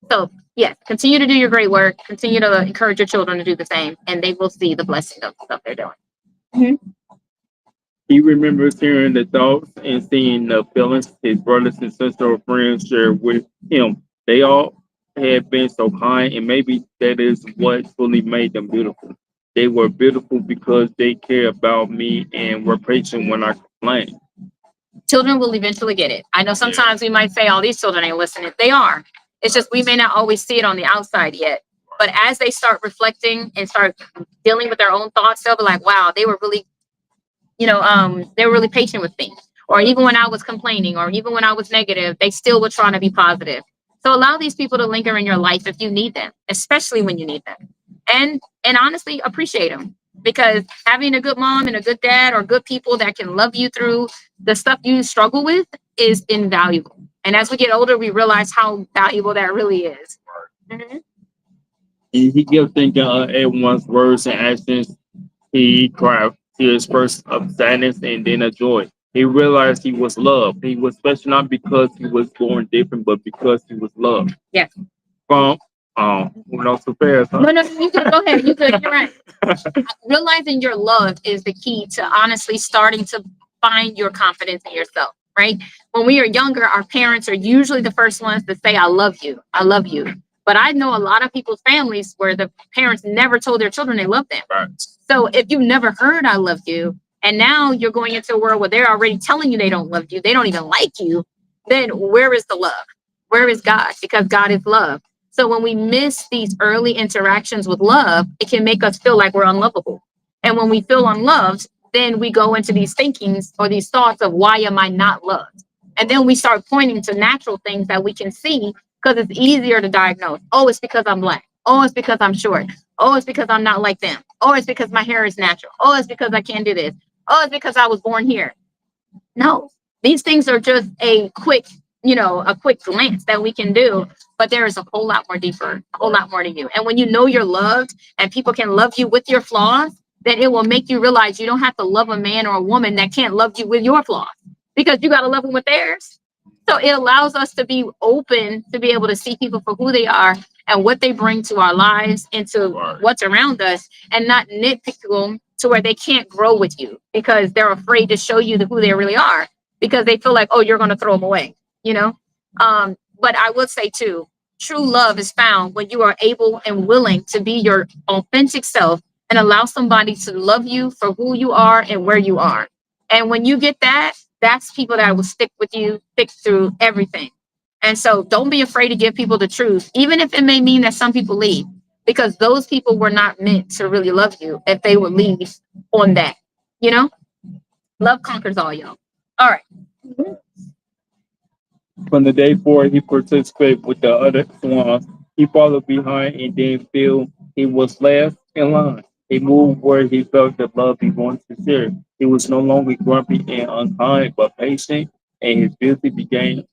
So yes, continue to do your great work, continue to encourage your children to do the same, and they will see the blessing of the stuff they're doing. Mm-hmm. He remembers hearing the thoughts and seeing the feelings his brothers and sisters or friends shared with him. They all had been so kind, and maybe that is what truly made them beautiful. They were beautiful because they care about me and were patient when I complained. Children will eventually get it. I know sometimes we might say, oh, these children ain't listening. They are. It's just we may not always see it on the outside yet. But as they start reflecting and start dealing with their own thoughts, they'll be like, wow, they were really, they were really patient with me. Or even when I was complaining, or even when I was negative, they still were trying to be positive. So allow these people to linger in your life if you need them, especially when you need them. And honestly, appreciate them, because having a good mom and a good dad, or good people that can love you through the stuff you struggle with, is invaluable. And as we get older, we realize how valuable that really is. Mhm. He kept thinking of everyone's words and actions. He cried tears first of sadness and then of joy. He realized he was loved. He was special not because he was born different, but because he was loved. Yes. From moving on to Paris, huh? No, you can go ahead. You good. You're right. Realizing you're loved is the key to honestly starting to find your confidence in yourself, right? When we are younger, our parents are usually the first ones to say, I love you. I love you. But I know a lot of people's families where the parents never told their children they love them. Right. So if you never heard I love you, and now you're going into a world where they're already telling you they don't love you, they don't even like you, then where is the love? Where is God? Because God is love. So when we miss these early interactions with love, it can make us feel like we're unlovable. And when we feel unloved, then we go into these thinkings or these thoughts of, why am I not loved? And then we start pointing to natural things that we can see because it's easier to diagnose. Oh, it's because I'm black. Oh, it's because I'm short. Oh, it's because I'm not like them. Oh, it's because my hair is natural. Oh, it's because I can't do this. Oh, it's because I was born here. No, these things are just a quick, a quick glance that we can do, but there is a whole lot more deeper, a whole lot more to you. And when you know you're loved and people can love you with your flaws, then it will make you realize you don't have to love a man or a woman that can't love you with your flaws because you got to love them with theirs. So it allows us to be open to be able to see people for who they are and what they bring to our lives and to what's around us, and not nitpick them to where they can't grow with you because they're afraid to show you who they really are because they feel like, oh, you're going to throw them away, you know? But I would say too, true love is found when you are able and willing to be your authentic self and allow somebody to love you for who you are and where you are. And when you get that, that's people that will stick with you, stick through everything. And so don't be afraid to give people the truth, even if it may mean that some people leave, because those people were not meant to really love you if they would leave on that. You know, love conquers all, y'all. All right. From the day forward, he participated with the other swans. He followed behind and didn't feel he was last in line. He moved where he felt the love he wanted to share. He was no longer grumpy and unkind, but patient, and his beauty began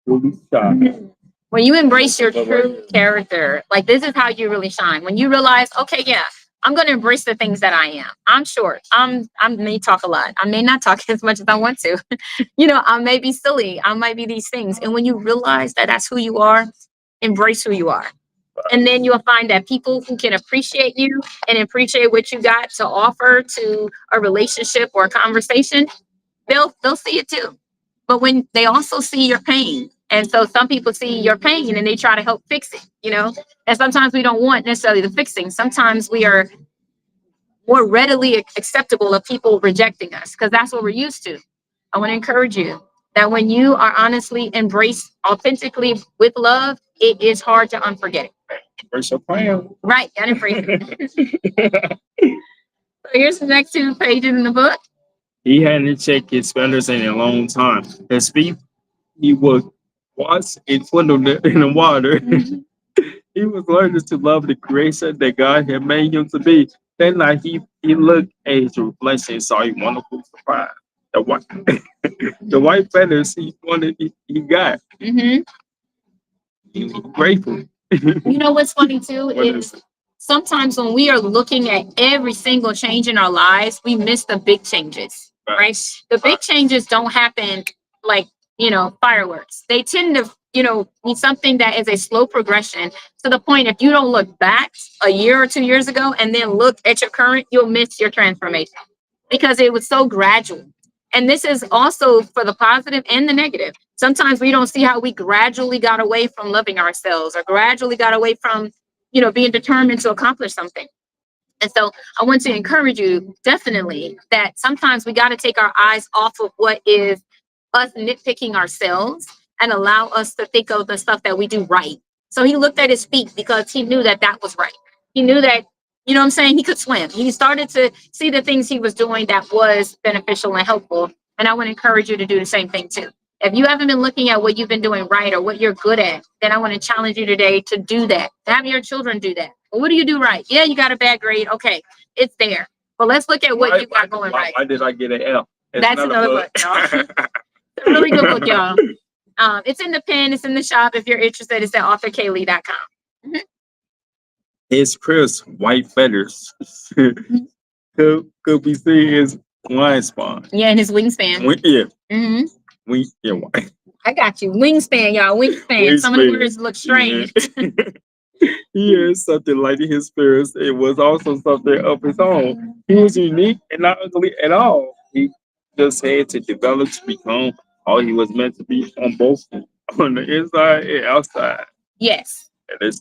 fully shine. When you embrace your true character, like this is how you really shine. When you realize, okay, yeah, I'm going to embrace the things that I am. I'm short. I may talk a lot. I may not talk as much as I want to. I may be silly. I might be these things. And when you realize that that's who you are, embrace who you are. And then you'll find that people who can appreciate you and appreciate what you got to offer to a relationship or a conversation, they'll see it too. But when they also see your pain, and so some people see your pain and they try to help fix it. And sometimes we don't want necessarily the fixing. Sometimes we are more readily acceptable of people rejecting us because that's what we're used to. I want to encourage you that when you are honestly embraced authentically with love, it is hard to unforget it. Embrace your plan. Right, gotta embrace it. So here's the next 2 pages in the book. He hadn't checked his feathers in a long time. His feet, he was washed and twiddled in the water. He was learning to love the creation that God had made him to be. That night, he looked at his reflection and saw a wonderful surprise. The white, the white feathers he wanted, he got. Mm-hmm. He was grateful. You know what's funny too is sometimes when we are looking at every single change in our lives, we miss the big changes, right? The big changes don't happen like, fireworks. They tend to, be something that is a slow progression to the point if you don't look back a year or 2 years ago and then look at your current, you'll miss your transformation because it was so gradual. And this is also for the positive and the negative. Sometimes we don't see how we gradually got away from loving ourselves or gradually got away from, being determined to accomplish something. And so I want to encourage you definitely that sometimes we got to take our eyes off of what is us nitpicking ourselves and allow us to think of the stuff that we do right. So he looked at his feet because he knew that that was right. He knew that, he could swim. He started to see the things he was doing that was beneficial and helpful. And I want to encourage you to do the same thing too. If you haven't been looking at what you've been doing right or what you're good at, then I want to challenge you today to do that. Have your children do that. Well, what do you do right? Yeah, you got a bad grade. Okay, it's there. But let's look at what you got going right. Why did I get an F? That's another book, y'all. It's a really good book, y'all. It's in the pen. It's in the shop. If you're interested, it's at authorkaylee.com. Mm-hmm. His crisp white feathers could be seen as line spawn. Yeah, and his wingspan. Mm-hmm. White. I got you. Wingspan, y'all. Wingspan. Some of the words look strange. He had something like his spirits. It was also something of his own. He was unique and not ugly at all. He just had to develop to become all he was meant to be on both on the inside and outside. Yes. And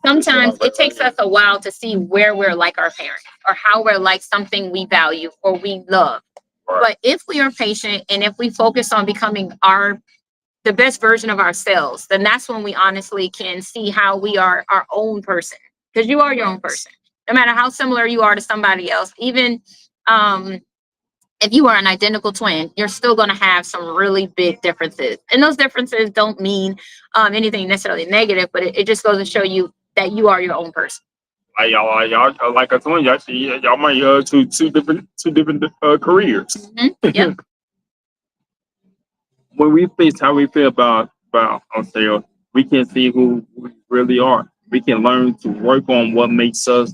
sometimes it takes us a while to see where we're like our parents or how we're like something we value or we love. Right. But if we are patient and if we focus on becoming the best version of ourselves, then that's when we honestly can see how we are our own person. Because you are your own person. No matter how similar you are to somebody else, even if you are an identical twin, you're still going to have some really big differences. And those differences don't mean anything necessarily negative, but it just goes to show you that you are your own person. Y'all like I told y'all might two different careers. Yep. When we face how we feel about ourselves, we can see who we really are. We can learn to work on what makes us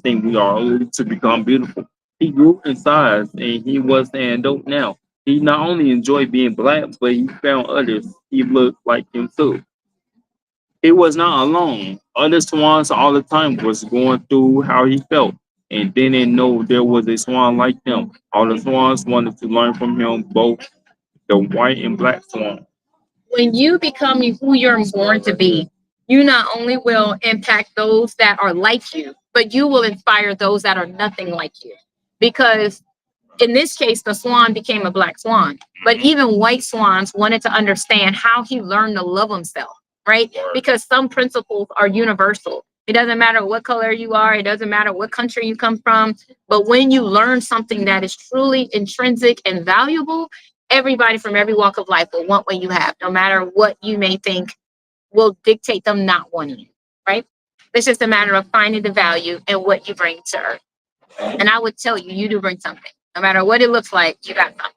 think we are able to become beautiful. He grew in size and he was an adult now. He not only enjoyed being black, but he found others he looked like him too. He was not alone. Other swans all the time was going through how he felt and didn't know there was a swan like him. All the swans wanted to learn from him, both the white and black swan. When you become who you're born to be, you not only will impact those that are like you, but you will inspire those that are nothing like you. Because in this case, the swan became a black swan, but even white swans wanted to understand how he learned to love himself, right? Because some principles are universal. It doesn't matter what color you are, it doesn't matter what country you come from. But when you learn something that is truly intrinsic and valuable, everybody from every walk of life will want what you have, no matter what you may think will dictate them not wanting you, right? It's just a matter of finding the value and what you bring to earth. And I would tell you, you do bring something. No matter what it looks like, you got something.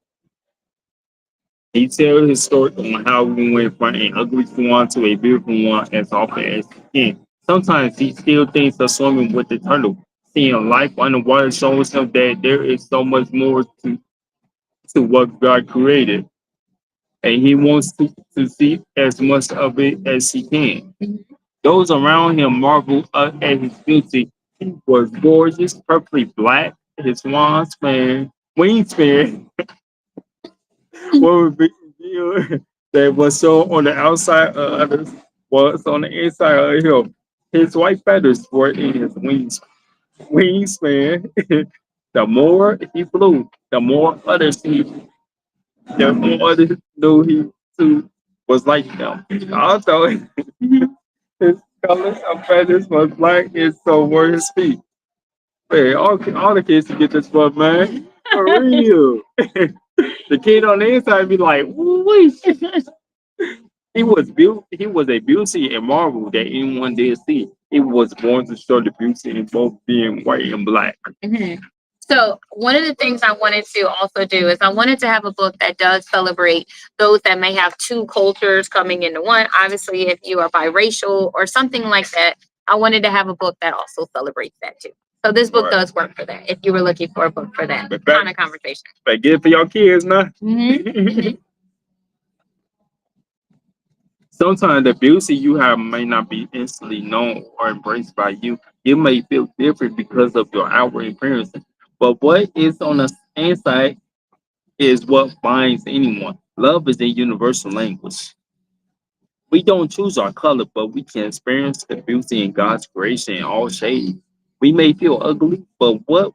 He tells his story on how we went from an ugly swan to a beautiful one as often as he can. Sometimes he still thinks of swimming with the turtle. Seeing life underwater shows him that there is so much more to what God created, and he wants to see as much of it as he can. Those around him marvel at his beauty. He was gorgeous, perfectly black. His wingspan what would be that was shown on the outside of others was on the inside of him. His white feathers were in his wingspan. The more he flew, the more others knew he too was like them. Although his colors of feathers was black, and so were his feet. Man, all the kids to get this one, man. For real. The kid on the inside be like, "Wait." He was a beauty and marvel that anyone did see. He was born to show the beauty in both being white and black. Mhm. So one of the things I wanted to also do is I wanted to have a book that does celebrate those that may have two cultures coming into one. Obviously, if you are biracial or something like that, I wanted to have a book that also celebrates that too. So this book Right. does work for that. If you were looking for a book for that But kind of conversation. but get it for your kids now. Mhm. Sometimes the beauty you have may not be instantly known or embraced by you. It may feel different because of your outward appearance. But what is on the inside is what binds anyone. Love is a universal language. We don't choose our color, but we can experience the beauty in God's creation in all shades. We may feel ugly, but what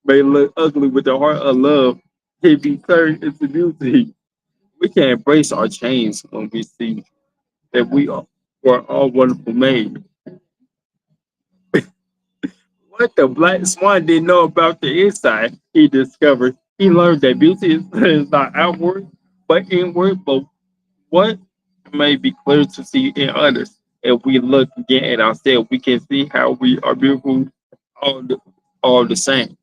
may look ugly with the heart of love can be turned into beauty. We can embrace our change when we see that we're all wonderful made. What the black swan didn't know about the inside, he discovered. He learned that beauty is not outward, but inward. But what may be clear to see in others. If we look again at ourselves, we can see how we are beautiful all the, all the same.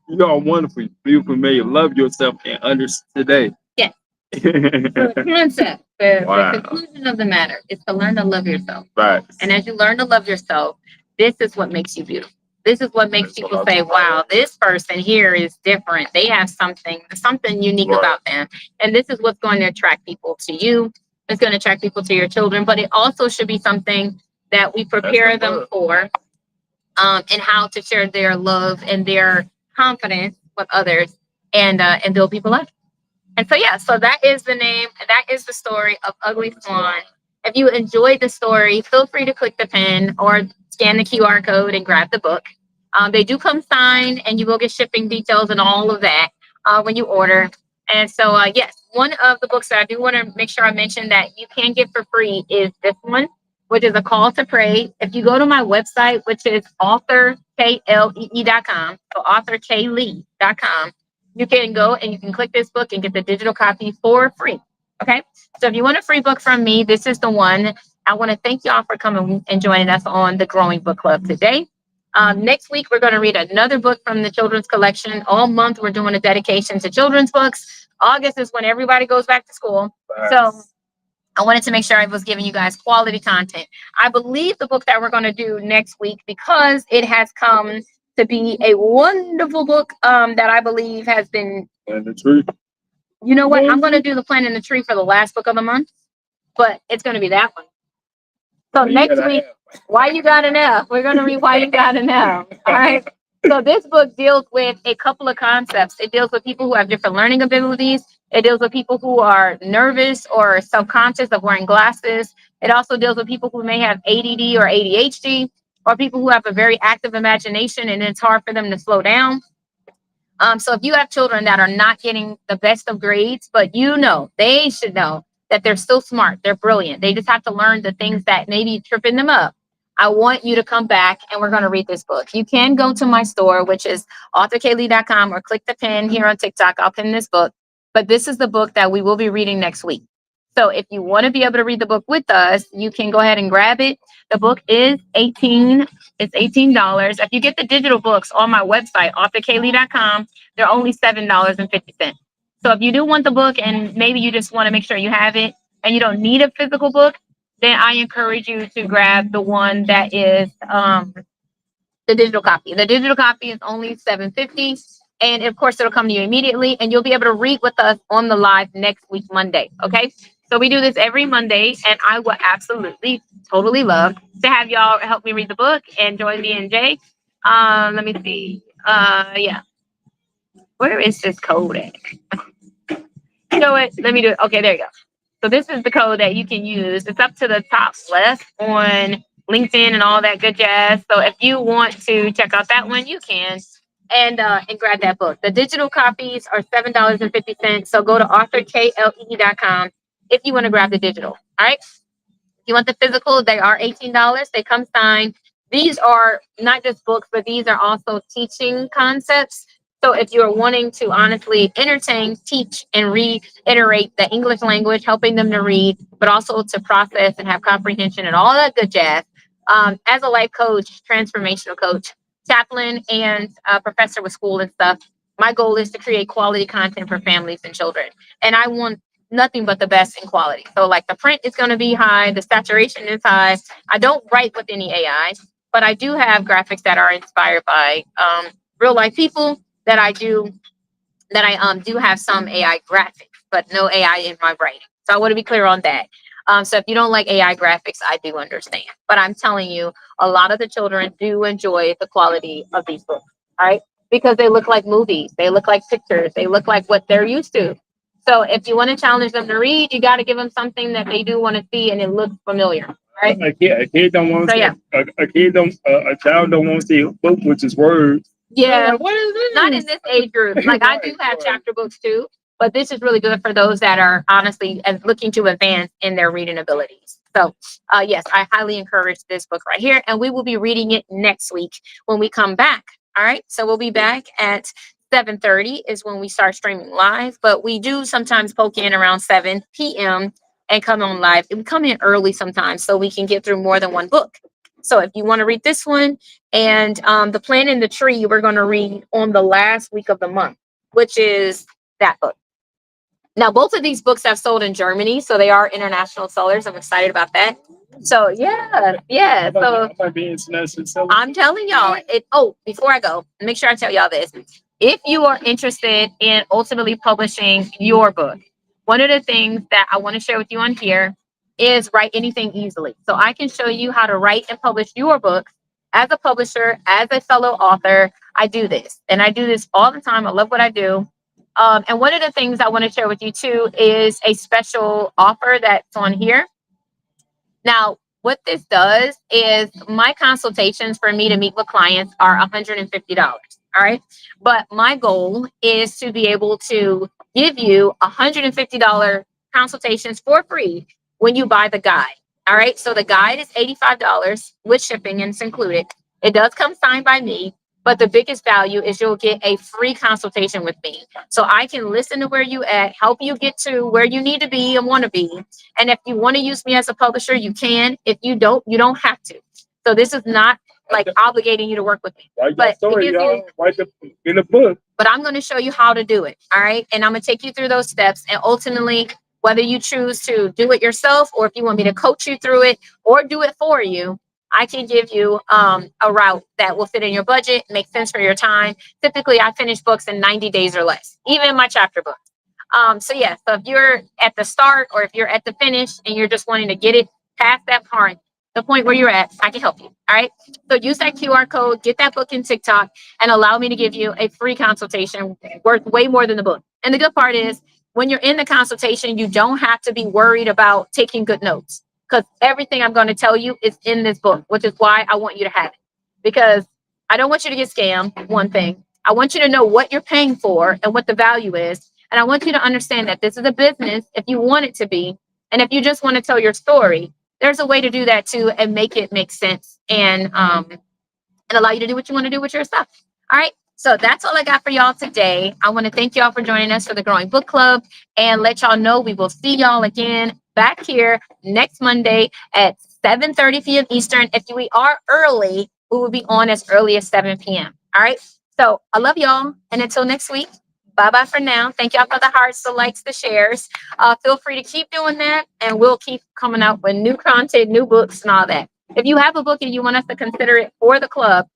You are wonderful, beautiful, made. Love yourself and others today. Yes. So the concept, the Wow. conclusion of the matter is to learn to love yourself. Right. And as you learn to love yourself, this is what makes you beautiful. This is what makes people say, wow, this person here is different. They have something unique Right. about them. And this is what's going to attract people to you. It's going to attract people to your children, but it also should be something that we prepare them for, and how to share their love and their confidence with others, and build people up. And so, yeah, so that is the name, that is the story of Ugly Swan. If you enjoyed the story, feel free to click the pen or scan the QR code and grab the book. They do come signed, and you will get shipping details and all of that when you order. And so, yes, one of the books that I do want to make sure I mention that you can get for free is this one, which is A Call to Pray. If you go to my website, which is authorklee.com. So authorklee.com. You can go and you can click this book and get the digital copy for free. Okay. So if you want a free book from me, this is the one. I want to thank y'all for coming and joining us on the Growing Book Club today. Next week, we're going to read another book from the children's collection. All month, we're doing a dedication to children's books. August is when everybody goes back to school. So I wanted to make sure I was giving you guys quality content. I believe the book that we're going to do next week, because it has come to be a wonderful book that I believe has been. And the truth. You know what? I'm going to do the Planting the Tree for the last book of the month, but it's going to be that one. So next week, Why You Got an F? We're going to read Why You Got an F. All right. So this book deals with a couple of concepts. It deals with people who have different learning abilities. It deals with people who are nervous or self-conscious of wearing glasses. It also deals with people who may have ADD or ADHD, or people who have a very active imagination and it's hard for them to slow down. So if you have children that are not getting the best of grades, but they should know that they're still smart, they're brilliant. They just have to learn the things that may be tripping them up. I want you to come back and we're going to read this book. You can go to my store, which is authorklee.com, or click the pin here on TikTok. I'll pin this book. But this is the book that we will be reading next week. So if you want to be able to read the book with us, you can go ahead and grab it. The book is $18. It's $18. If you get the digital books on my website, authorklee.com, they're only $7.50. So if you do want the book and maybe you just want to make sure you have it and you don't need a physical book, then I encourage you to grab the one that is the digital copy. The digital copy is only $7.50. And of course, it'll come to you immediately and you'll be able to read with us on the live next week, Monday. Okay. So we do this every Monday, and I would absolutely, totally love to have y'all help me read the book and join me and Jay. Let me see. Yeah. Where is this code at? You know what? Let me do it. Okay, there you go. So this is the code that you can use. It's up to the top left on LinkedIn and all that good jazz. So if you want to check out that one, you can. And grab that book. The digital copies are $7.50. So go to authorklee.com if you want to grab the digital. All right. If you want the physical, they are $18. They come signed. These are not just books, but these are also teaching concepts. So if you're wanting to honestly entertain, teach, and reiterate the English language, helping them to read, but also to process and have comprehension and all that good jazz. As a life coach, transformational coach, chaplain, and professor with school and stuff, my goal is to create quality content for families and children. And I want nothing but the best in quality. So like the print is going to be high, the saturation is high. I don't write with any AI, but I do have graphics that are inspired by real life people that I do have some AI graphics, but no AI in my writing. So I want to be clear on that. So if you don't like AI graphics, I do understand. But I'm telling you, a lot of the children do enjoy the quality of these books, all right? Because they look like movies. They look like pictures. They look like what they're used to. So if you want to challenge them to read, you got to give them something that they do want to see and it looks familiar, right? A kid don't want to see, a child don't want to see a book with his words. Yeah, Like, what is this? not in this age group. Like I do have chapter books too, but this is really good for those that are honestly looking to advance in their reading abilities. So yes, I highly encourage this book right here, and we will be reading it next week when we come back. All right, so we'll be back at 7:30 is when we start streaming live, but we do sometimes poke in around 7 p.m. and come on live. We come in early sometimes so we can get through more than one book. So if you want to read this one and the Planting the Tree, we're going to read on the last week of the month, which is that book. Now, both of these books have sold in Germany, so they are international sellers. I'm excited about that. So yeah. So I'm telling y'all, before I go, make sure I tell y'all this. If you are interested in ultimately publishing your book, one of the things that I want to share with you on here is write anything easily. So I can show you how to write and publish your book as a publisher, as a fellow author. I do this, and I do this all the time. I love what I do. And one of the things I want to share with you too is a special offer that's on here. Now, what this does is my consultations for me to meet with clients are $150. All right. But my goal is to be able to give you $150 consultations for free when you buy the guide. All right. So the guide is $85 with shipping, and it's included. It does come signed by me, but the biggest value is you'll get a free consultation with me. So I can listen to where you at, help you get to where you need to be and want to be. And if you want to use me as a publisher, you can. If you don't have to. So this is not like obligating you to work with me. Write But your it story, gives you- y'all. Write in the book. but I'm going to show you how to do it. All right. And I'm going to take you through those steps. And ultimately, whether you choose to do it yourself or if you want me to coach you through it or do it for you, I can give you a route that will fit in your budget, make sense for your time. Typically, I finish books in 90 days or less, even my chapter books. So yeah, so if you're at the start or if you're at the finish and you're just wanting to get it past that part, the point where you're at, I can help you. All right. So use that QR code, get that book in TikTok, and allow me to give you a free consultation worth way more than the book. And the good part is when you're in the consultation, you don't have to be worried about taking good notes because everything I'm going to tell you is in this book, which is why I want you to have it. Because I don't want you to get scammed, one thing. I want you to know what you're paying for and what the value is. And I want you to understand that this is a business if you want it to be. And if you just want to tell your story, there's a way to do that too and make it make sense and allow you to do what you want to do with your stuff. All right. So that's all I got for y'all today. I want to thank y'all for joining us for the Growing Book Club and let y'all know we will see y'all again back here next Monday at 7:30 p.m. Eastern. If we are early, we will be on as early as 7 p.m. All right. So I love y'all. And until next week, bye-bye for now. Thank y'all for the hearts, the likes, the shares. Feel free to keep doing that. And we'll keep coming out with new content, new books and all that. If you have a book and you want us to consider it for the club,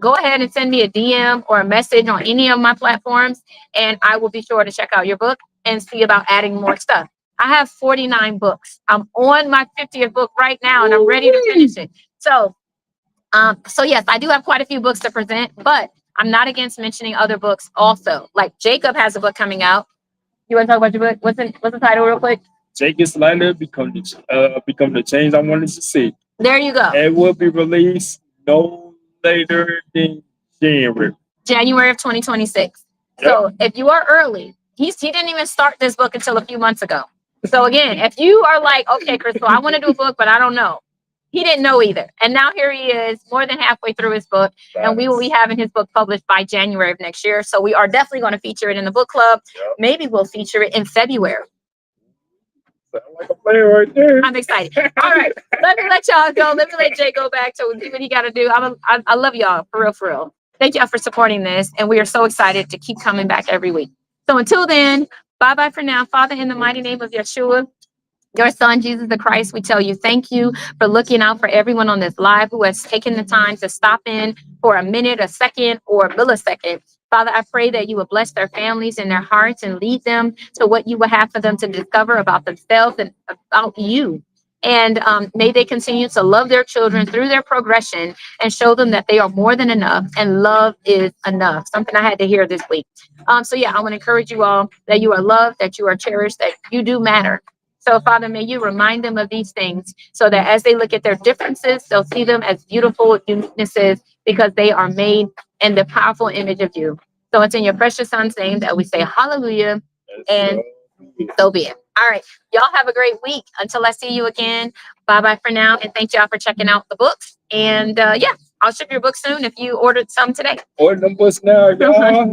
go ahead and send me a DM or a message on any of my platforms, and I will be sure to check out your book and see about adding more stuff. I have 49 books. I'm on my 50th book right now, and I'm ready to finish it. So yes, I do have quite a few books to present, but I'm not against mentioning other books also. Like Jacob has a book coming out. You want to talk about your book? What's the title real quick? Jacob's Ladder become the change I wanted to see. There you go. It will be released no later than January of 2026. Yep. So if you are early, he didn't even start this book until a few months ago. So again, if you are like, okay, Crystal, I want to do a book, but I don't know. He didn't know either. And now here he is more than halfway through his book. And we will be having his book published by January of next year. So we are definitely going to feature it in the book club. Yep. Maybe we'll feature it in February. Sound like a player right there. I'm excited. All right. Let me let y'all go. Let me let Jay go back to do what he got to do. I love y'all for real, for real. Thank y'all for supporting this. And we are so excited to keep coming back every week. So until then, bye-bye for now. Father, in the mighty name of Yeshua, your son, Jesus the Christ, we tell you thank you for looking out for everyone on this live who has taken the time to stop in for a minute, a second, or a millisecond. Father, I pray that you would bless their families and their hearts and lead them to what you would have for them to discover about themselves and about you. And may they continue to love their children through their progression and show them that they are more than enough and love is enough. Something I had to hear this week. So yeah, I want to encourage you all that you are loved, that you are cherished, that you do matter. So, Father, may you remind them of these things so that as they look at their differences, they'll see them as beautiful uniquenesses because they are made in the powerful image of you. So it's in your precious son's name that we say hallelujah and so be it. All right. Y'all have a great week. Until I see you again, bye-bye for now. And thank y'all for checking out the books. And yeah, I'll ship your book soon if you ordered some today. Order them books now, y'all.